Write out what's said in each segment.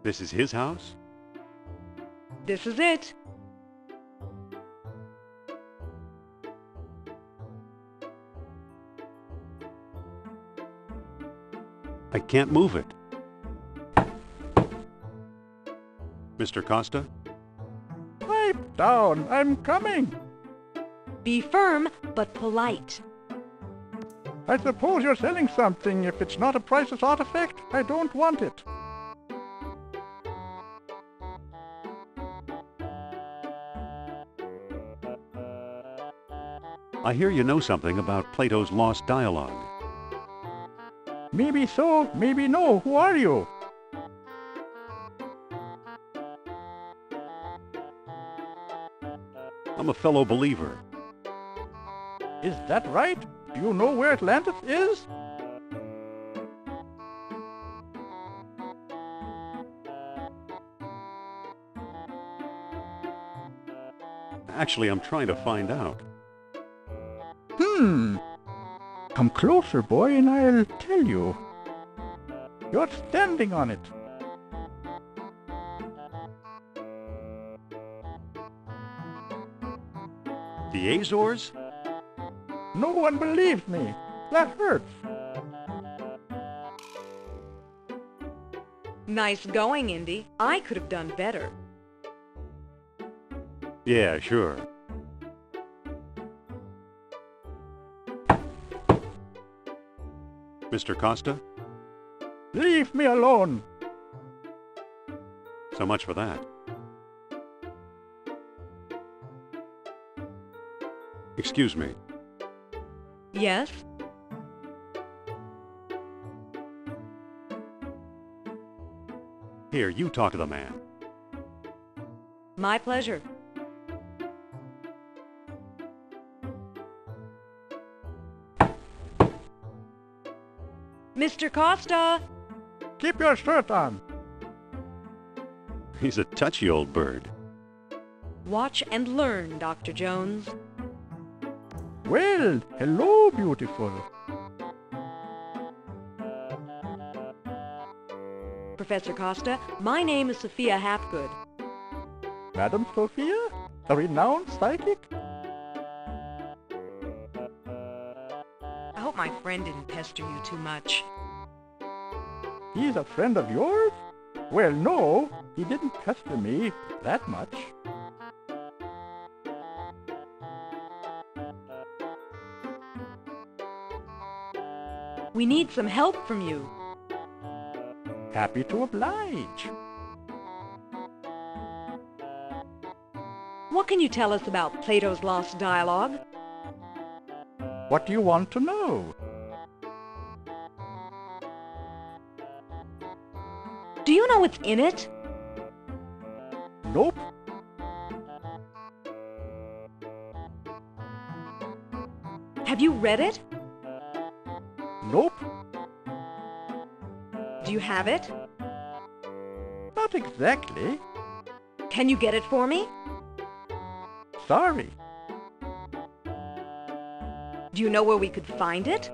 This is his house? This is it. I can't move it. Mr. Costa? Pipe down, I'm coming. Be firm, but polite. I suppose you're selling something. If it's not a priceless artifact, I don't want it. I hear you know something about Plato's lost dialogue. Maybe so, maybe no. Who are you? I'm a fellow believer. Is that right? Do you know where Atlantis is? Actually, I'm trying to find out. Come closer, boy, and I'll tell you. You're standing on it. The Azores? No one believes me. That hurts. Nice going, Indy. I could have done better. Yeah, sure. Mr. Costa? Leave me alone. So much for that. Excuse me. Yes? Here, you talk to the man. My pleasure. Mr. Costa! Keep your shirt on. He's a touchy old bird. Watch and learn, Dr. Jones. Well, hello, beautiful. Professor Costa, my name is Sophia Hapgood. Madam Sophia? A renowned psychic? I hope my friend didn't pester you too much. He's a friend of yours? Well, no, he didn't pester me that much. We need some help from you. Happy to oblige. What can you tell us about Plato's lost dialogue? What do you want to know? Do you know what's in it? Nope. Have you read it? Nope. Do you have it? Not exactly. Can you get it for me? Sorry. Do you know where we could find it?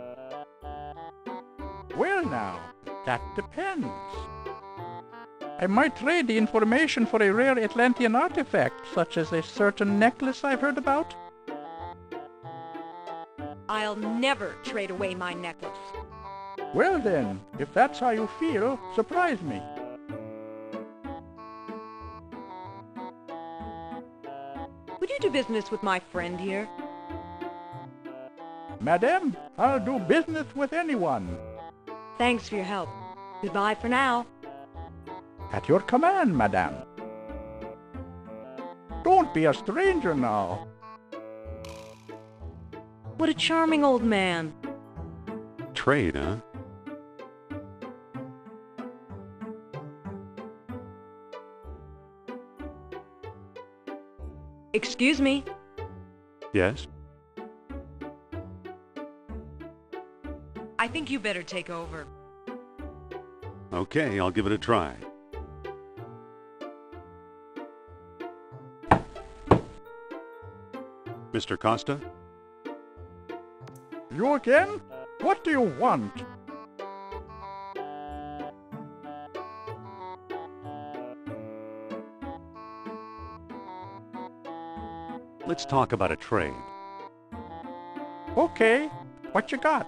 Well now, that depends. I might trade the information for a rare Atlantean artifact, such as a certain necklace I've heard about. I'll never trade away my necklace. Well then, if that's how you feel, surprise me. Would you do business with my friend here? Madame, I'll do business with anyone. Thanks for your help. Goodbye for now. At your command, madame. Don't be a stranger now. What a charming old man. Trade, huh? Excuse me. Yes? I think you better take over. Okay, I'll give it a try. Mr. Costa? You again? What do you want? Let's talk about a trade. Okay, what you got?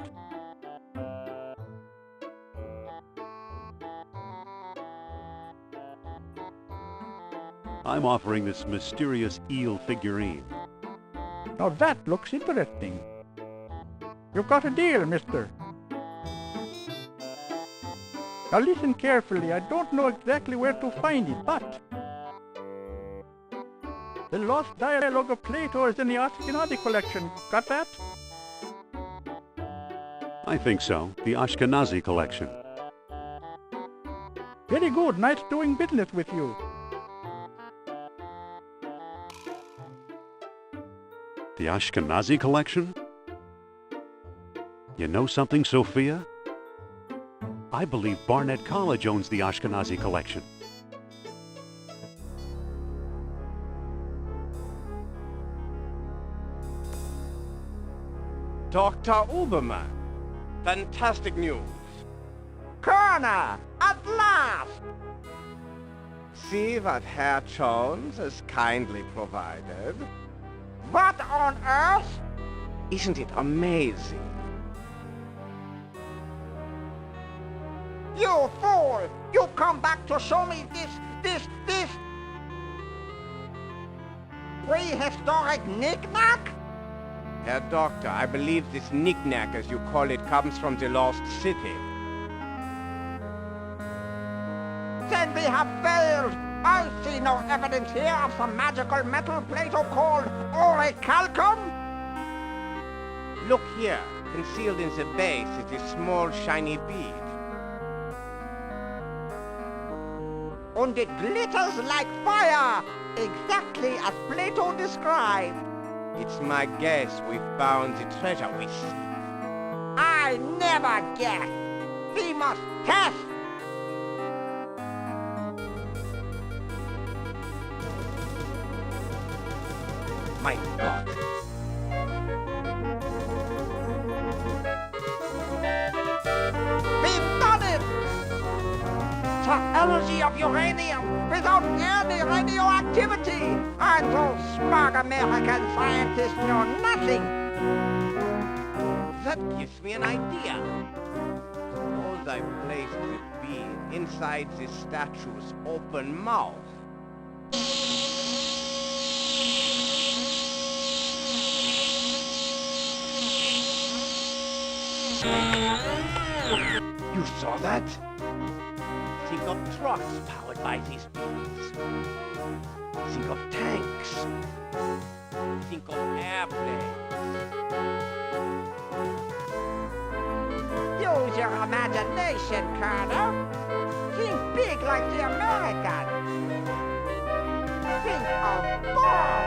I'm offering this mysterious eel figurine. Now that looks interesting. You've got a deal, mister. Now listen carefully. I don't know exactly where to find it, but the lost dialogue of Plato is in the Ashkenazi collection. Got that? I think so. The Ashkenazi collection. Very good. Nice doing business with you. The Ashkenazi collection? You know something, Sophia? I believe Barnett College owns the Ashkenazi collection. Dr. Obermann, fantastic news. Kerner, at last! See what Herr Jones has kindly provided? What on earth? Isn't it amazing? You fool! You come back to show me this prehistoric knick-knack? Herr Doctor, I believe this knick-knack, as you call it, comes from the lost city. Then we have failed. I see no evidence here of some magical metal Plato called orichalcum. Look here, concealed in the base is a small shiny bead. And it glitters like fire, exactly as Plato described. It's my guess we found the treasure we seek. I never guess. We must test. My God. We've done it! The energy of uranium without any radioactivity. And those smug American scientists know nothing. That gives me an idea. Suppose I place the bead inside the statue's open mouth. You saw that? Think of trucks powered by these beams. Think of tanks. Think of airplanes. Use your imagination, Colonel. Think big like the American. Think of bomb.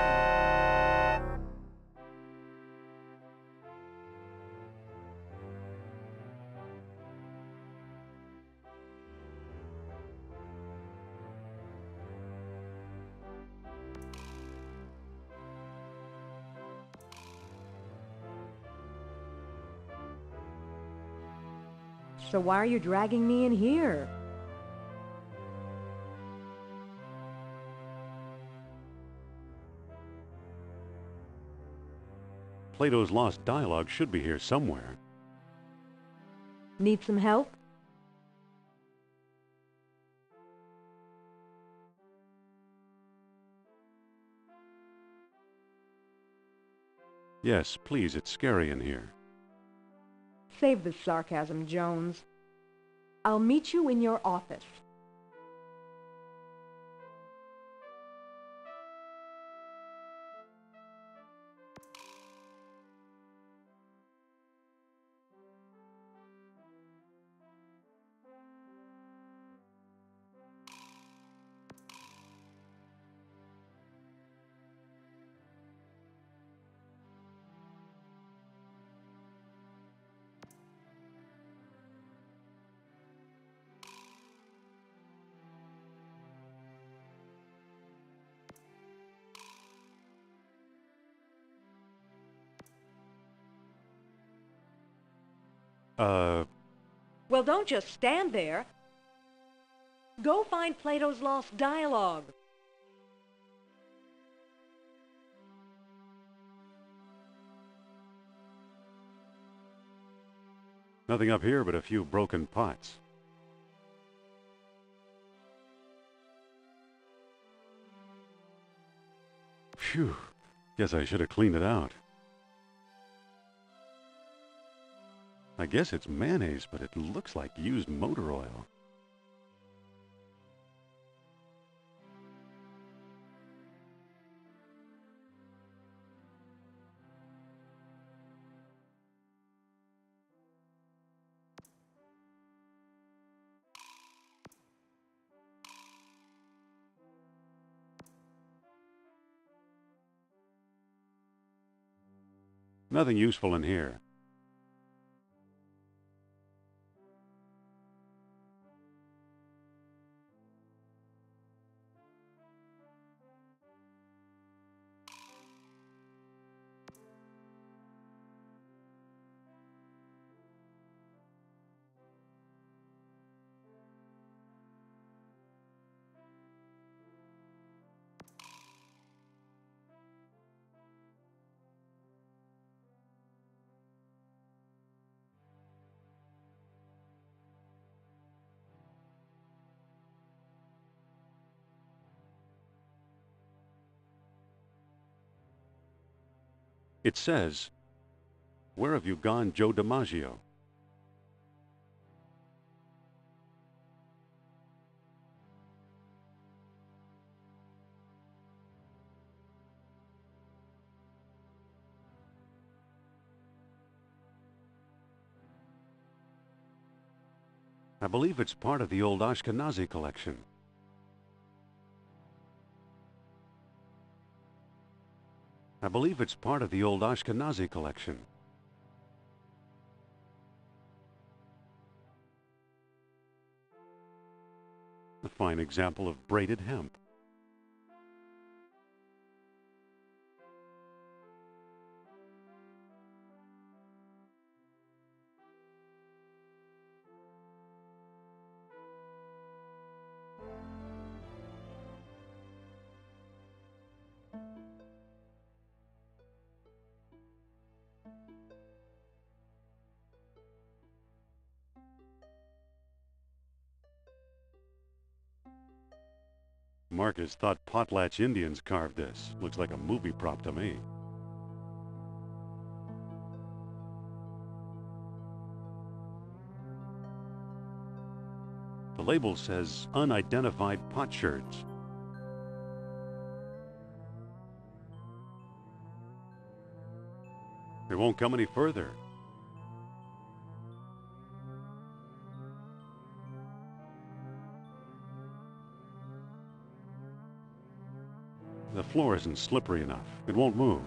So why are you dragging me in here? Plato's lost dialogue should be here somewhere. Need some help? Yes, please, it's scary in here. Save the sarcasm, Jones. I'll meet you in your office. Well, don't just stand there. Go find Plato's lost dialogue. Nothing up here but a few broken pots. Phew. Guess I should have cleaned it out. I guess it's mayonnaise, but it looks like used motor oil. Nothing useful in here. It says, "Where have you gone, Joe DiMaggio?" I believe it's part of the old Ashkenazi collection. I believe it's part of the old Ashkenazi collection. A fine example of braided hemp. Marcus thought Potlatch Indians carved this. Looks like a movie prop to me. The label says unidentified potsherds. It won't come any further. The floor isn't slippery enough. It won't move.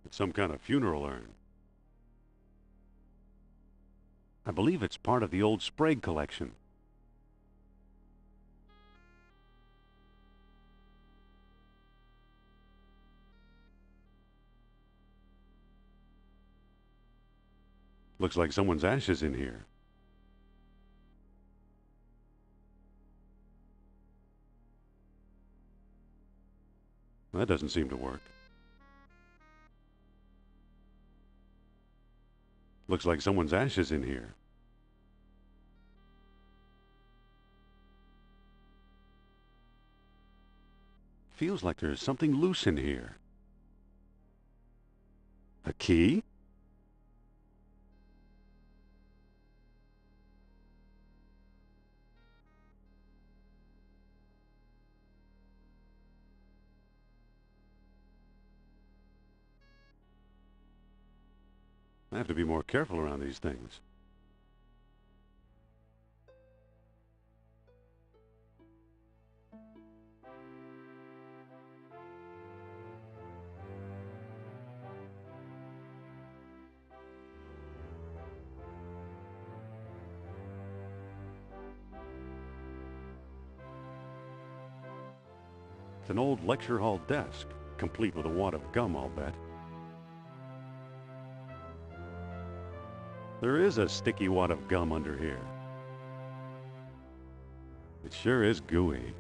It's some kind of funeral urn. I believe it's part of the old Sprague collection. Looks like someone's ashes in here. That doesn't seem to work. Looks like someone's ashes in here. Feels like there's something loose in here. A key? I have to be more careful around these things. It's an old lecture hall desk, complete with a wad of gum, I'll bet. There is a sticky wad of gum under here. It sure is gooey.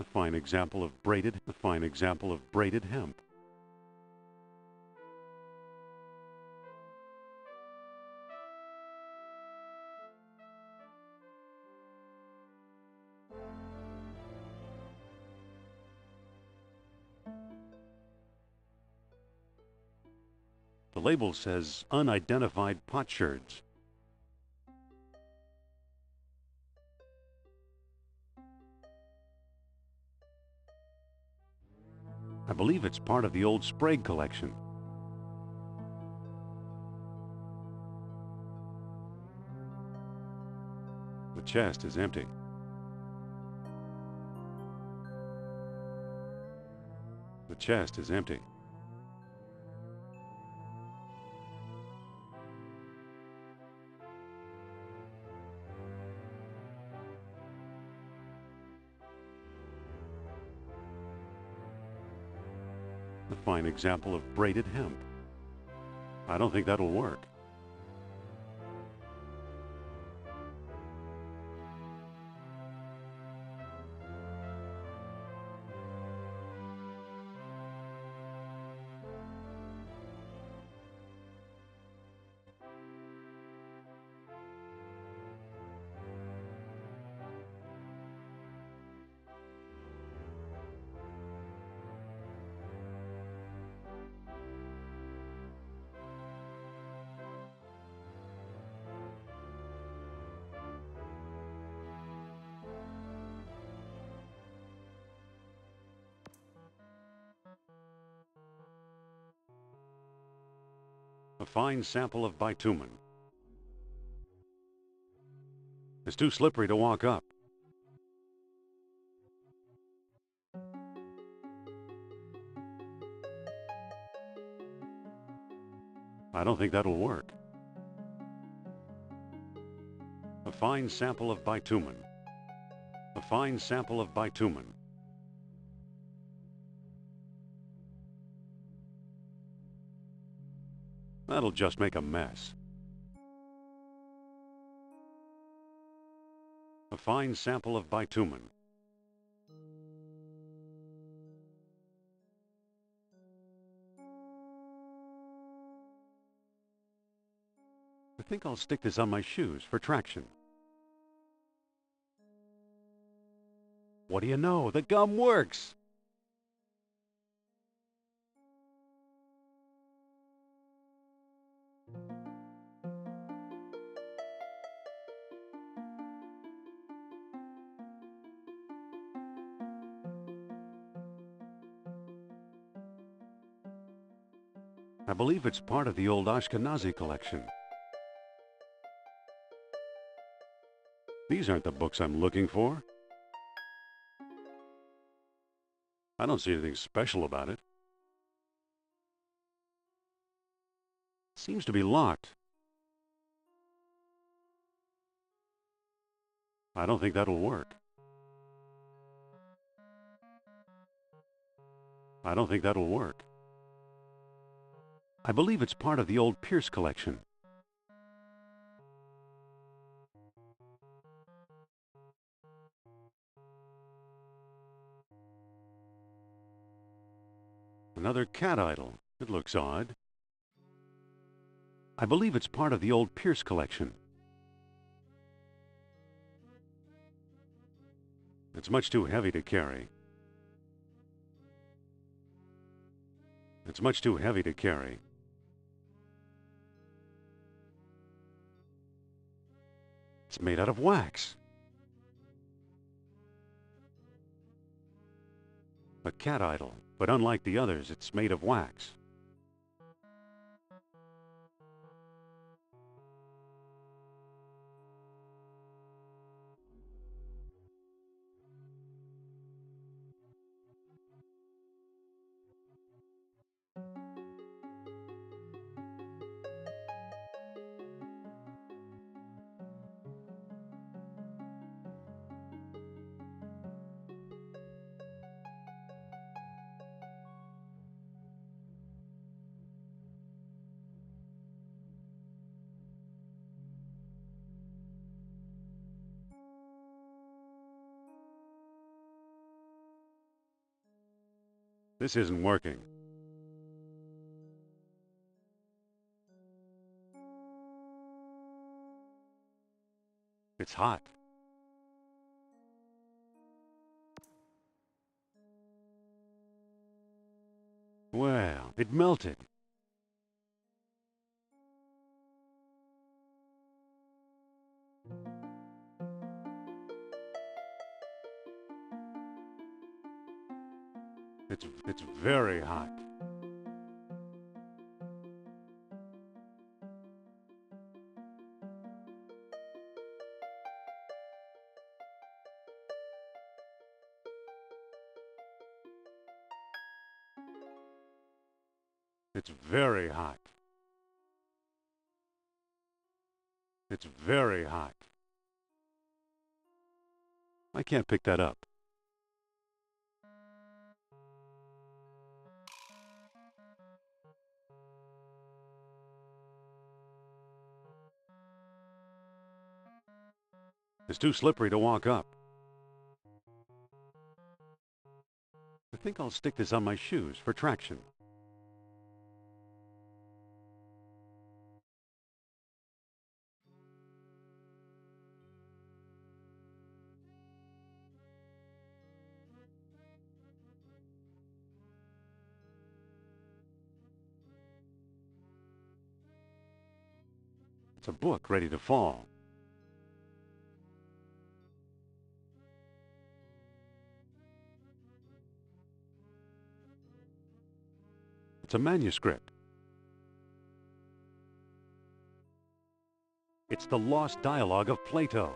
A fine example of braided hemp. The label says unidentified potsherds. I believe it's part of the old Sprague collection. The chest is empty. The chest is empty. A fine example of braided hemp. I don't think that'll work. A fine sample of bitumen. It's too slippery to walk up. I don't think that'll work. A fine sample of bitumen. A fine sample of bitumen. That'll just make a mess. A fine sample of bitumen. I think I'll stick this on my shoes for traction. What do you know? The gum works! I believe it's part of the old Ashkenazi collection. These aren't the books I'm looking for. I don't see anything special about it. Seems to be locked. I don't think that'll work. I don't think that'll work. I believe it's part of the old Pierce collection. Another cat idol. It looks odd. I believe it's part of the old Pierce collection. It's much too heavy to carry. It's much too heavy to carry. It's made out of wax. A cat idol, but unlike the others, it's made of wax. This isn't working. It's hot. Well, it melted. It's very hot. It's very hot. It's very hot. I can't pick that up. It's too slippery to walk up. I think I'll stick this on my shoes for traction. It's a book ready to fall. It's a manuscript. It's the lost dialogue of Plato.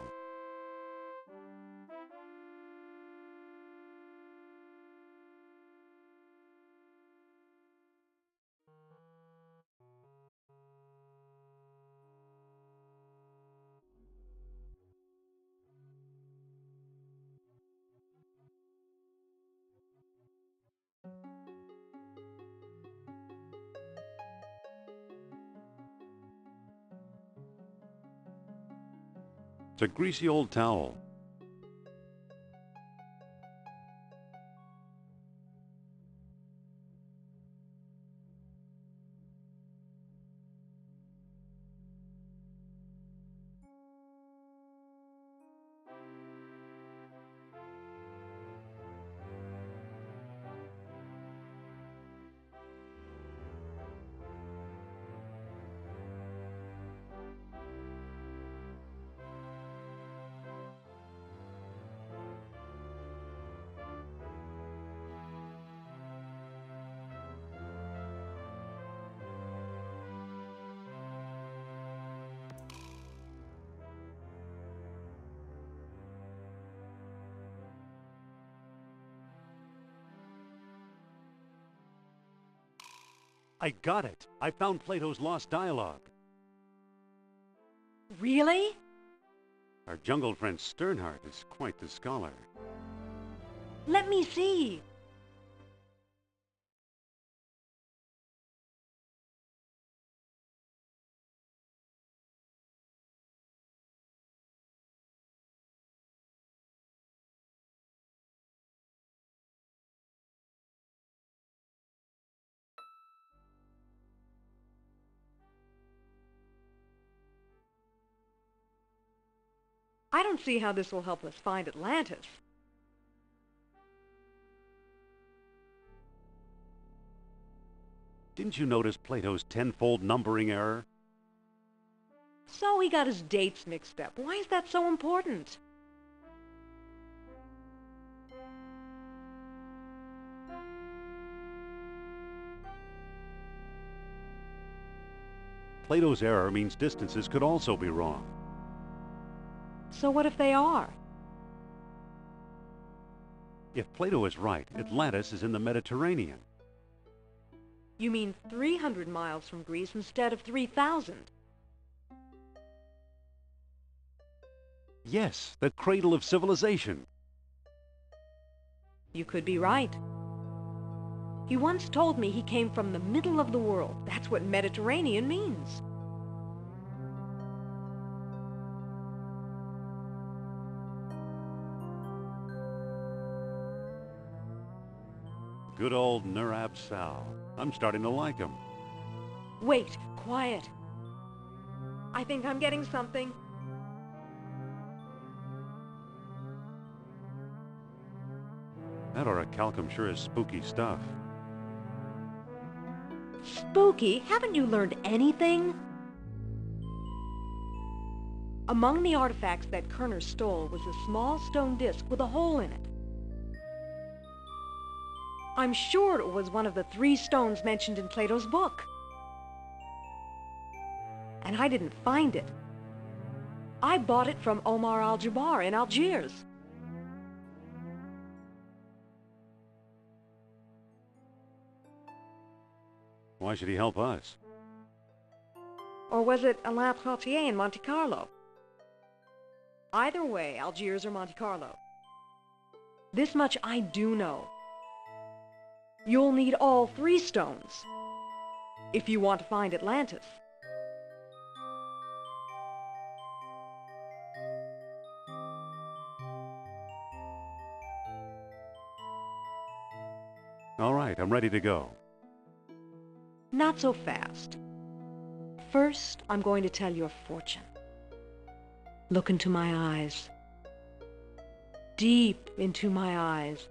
It's a greasy old towel. I got it. I found Plato's lost dialogue. Really? Our jungle friend Sternhardt is quite the scholar. Let me see. I don't see how this will help us find Atlantis. Didn't you notice Plato's tenfold numbering error? So he got his dates mixed up. Why is that so important? Plato's error means distances could also be wrong. So what if they are? If Plato is right, Atlantis is in the Mediterranean. You mean 300 miles from Greece instead of 3,000? Yes, the cradle of civilization. You could be right. He once told me he came from the middle of the world. That's what Mediterranean means. Good old Nurab Sal. I'm starting to like him. Wait, quiet. I think I'm getting something. That orichalcum sure is spooky stuff. Spooky? Haven't you learned anything? Among the artifacts that Kerner stole was a small stone disc with a hole in it. I'm sure it was one of the 3 stones mentioned in Plato's book. And I didn't find it. I bought it from Omar al-Jabbar in Algiers. Why should he help us? Or was it Alain Trottier in Monte Carlo? Either way, Algiers or Monte Carlo. This much I do know. You'll need all 3 stones if you want to find Atlantis. All right, I'm ready to go. Not so fast. First, I'm going to tell your fortune. Look into my eyes. Deep into my eyes.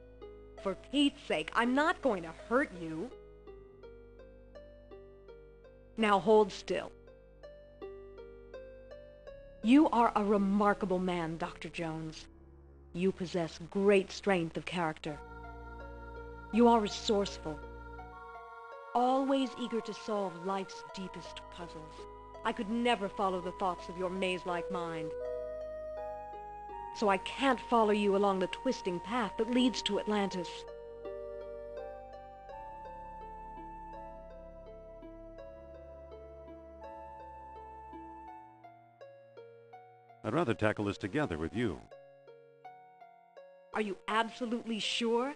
For Pete's sake, I'm not going to hurt you. Now hold still. You are a remarkable man, Dr. Jones. You possess great strength of character. You are resourceful. Always eager to solve life's deepest puzzles. I could never follow the thoughts of your maze-like mind. So I can't follow you along the twisting path that leads to Atlantis. I'd rather tackle this together with you. Are you absolutely sure?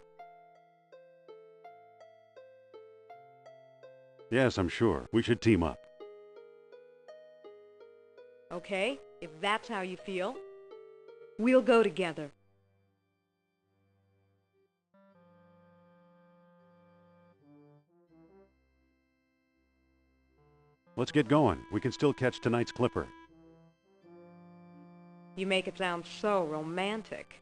Yes, I'm sure. We should team up. Okay, if that's how you feel, we'll go together. Let's get going. We can still catch tonight's clipper. You make it sound so romantic.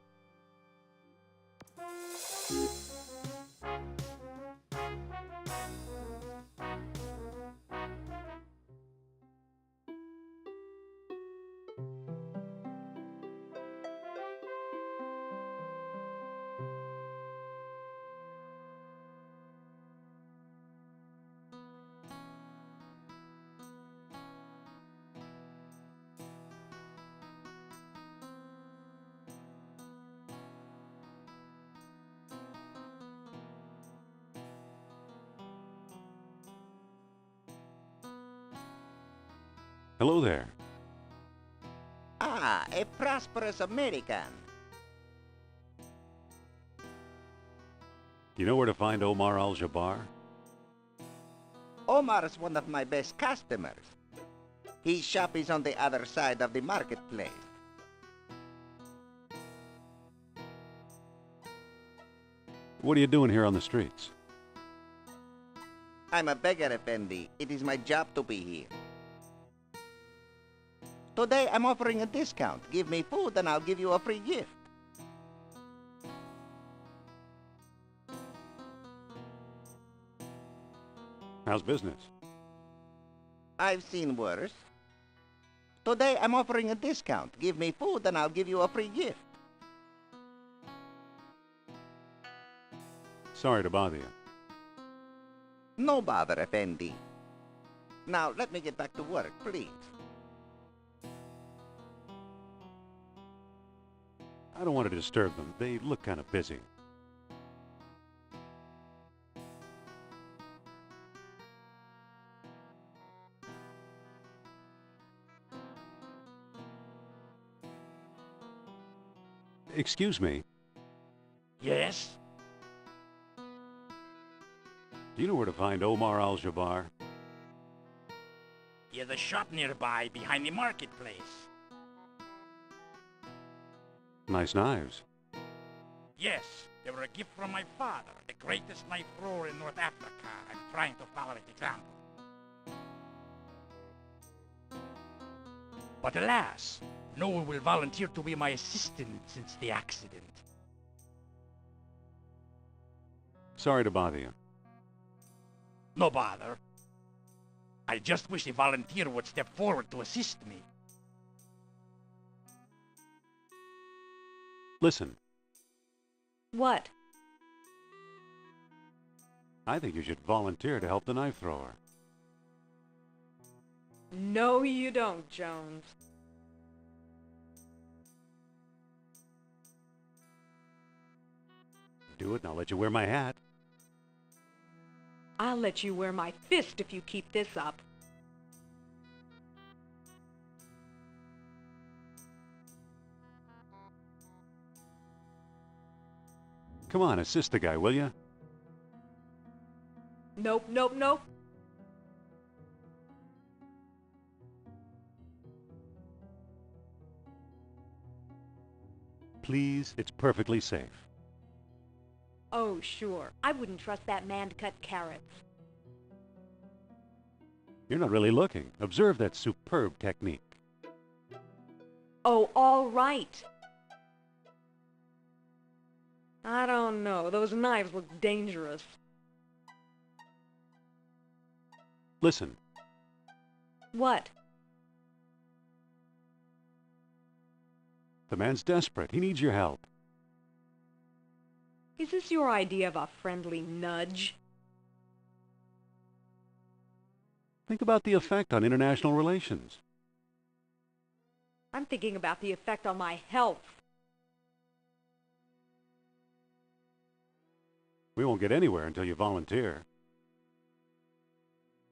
Hello there. Ah, a prosperous American. Do you know where to find Omar al-Jabbar? Omar is one of my best customers. His shop is on the other side of the marketplace. What are you doing here on the streets? I'm a beggar, Effendi. It is my job to be here. Today, I'm offering a discount. Give me food and I'll give you a free gift. How's business? I've seen worse. Today, I'm offering a discount. Give me food and I'll give you a free gift. Sorry to bother you. No bother, Effendi. Now, let me get back to work, please. I don't want to disturb them. They look kind of busy. Excuse me. Yes? Do you know where to find Omar al-Jabbar? He has a shop nearby behind the marketplace. Nice knives. Yes, they were a gift from my father, the greatest knife thrower in North Africa. I'm trying to follow his example. But alas, no one will volunteer to be my assistant since the accident. Sorry to bother you. No bother. I just wish a volunteer would step forward to assist me. Listen, What? I think you should volunteer to help the knife thrower. No, you don't, Jones. Do it and I'll let you wear my hat. I'll let you wear my fist if you keep this up. Come on, assist the guy, will you? Nope, nope, nope. Please, it's perfectly safe. Oh, sure. I wouldn't trust that man to cut carrots. You're not really looking. Observe that superb technique. Oh, all right. I don't know. Those knives look dangerous. Listen, What? the man's desperate. He needs your help. Is this your idea of a friendly nudge? Think about the effect on international relations. I'm thinking about the effect on my health. We won't get anywhere until you volunteer.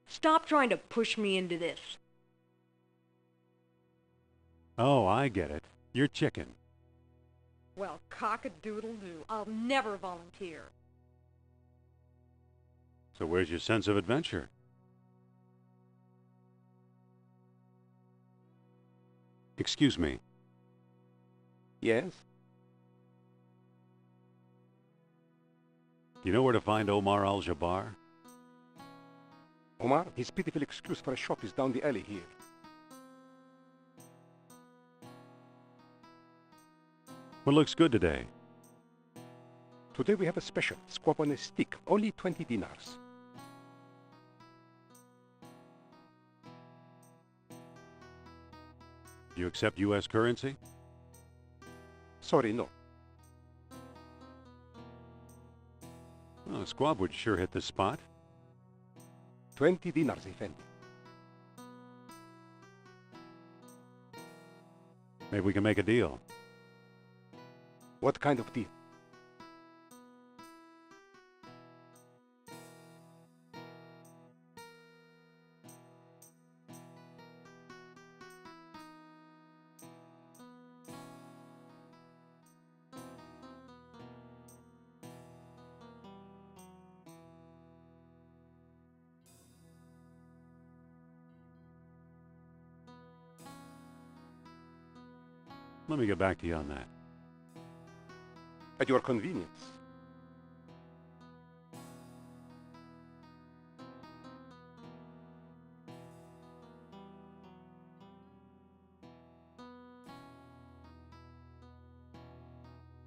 Stop trying to push me into this. Oh, I get it. You're chicken. Well, cock-a-doodle-doo. I'll never volunteer. So where's your sense of adventure? Excuse me. Yes? You know where to find Omar Al-Jabbar? Omar, his pitiful excuse for a shop is down the alley here. What looks good today? Today we have a special, squab on a stick, only 20 dinars. Do you accept U.S. currency? Sorry, no. Oh, a squab would sure hit the spot. 20 dinars, Effendi. Maybe we can make a deal. What kind of deal? Let me get back to you on that. At your convenience.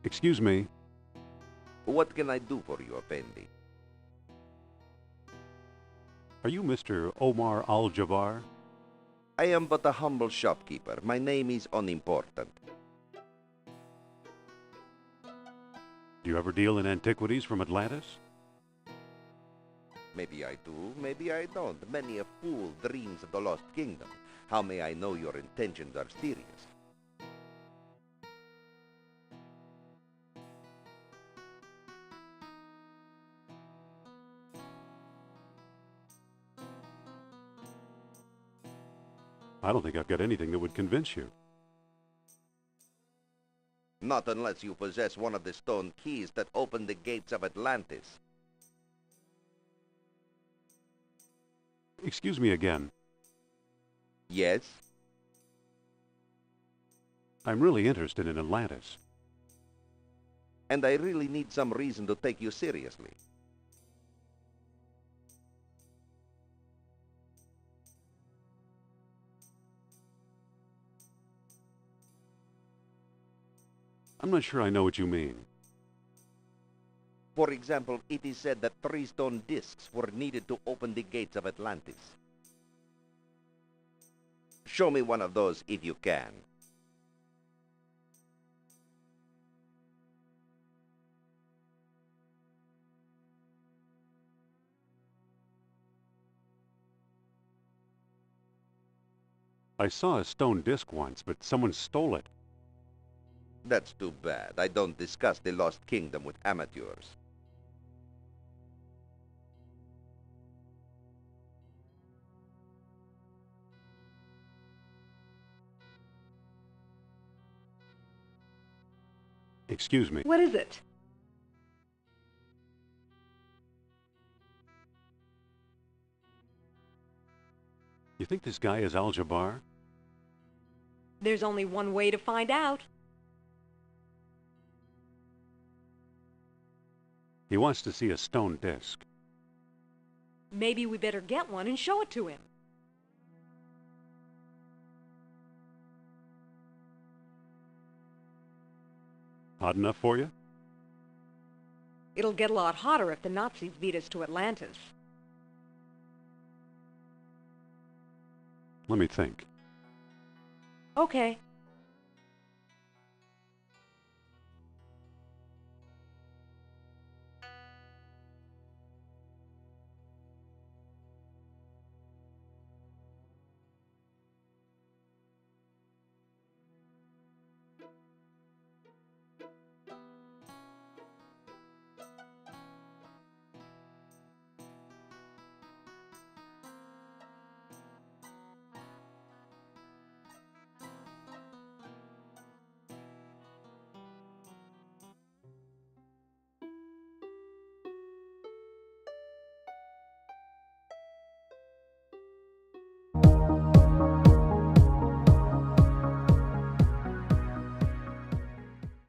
Excuse me. What can I do for you, Effendi? Are you Mr. Omar Al-Jabbar? I am but a humble shopkeeper. My name is unimportant. Do you ever deal in antiquities from Atlantis? Maybe I do, maybe I don't. Many a fool dreams of the lost kingdom. How may I know your intentions are serious? I don't think I've got anything that would convince you. Not unless you possess one of the stone keys that open the gates of Atlantis. Excuse me again. Yes? I'm really interested in Atlantis. and I really need some reason to take you seriously. I'm not sure I know what you mean. For example, it is said that 3 stone discs were needed to open the gates of Atlantis. Show me one of those if you can. I saw a stone disc once, but someone stole it. That's too bad. I don't discuss the Lost Kingdom with amateurs. Excuse me. What is it? You think this guy is Al-Jabbar? There's only one way to find out. He wants to see a stone disc. Maybe we better get one and show it to him. Hot enough for you? It'll get a lot hotter if the Nazis beat us to Atlantis. Let me think. Okay.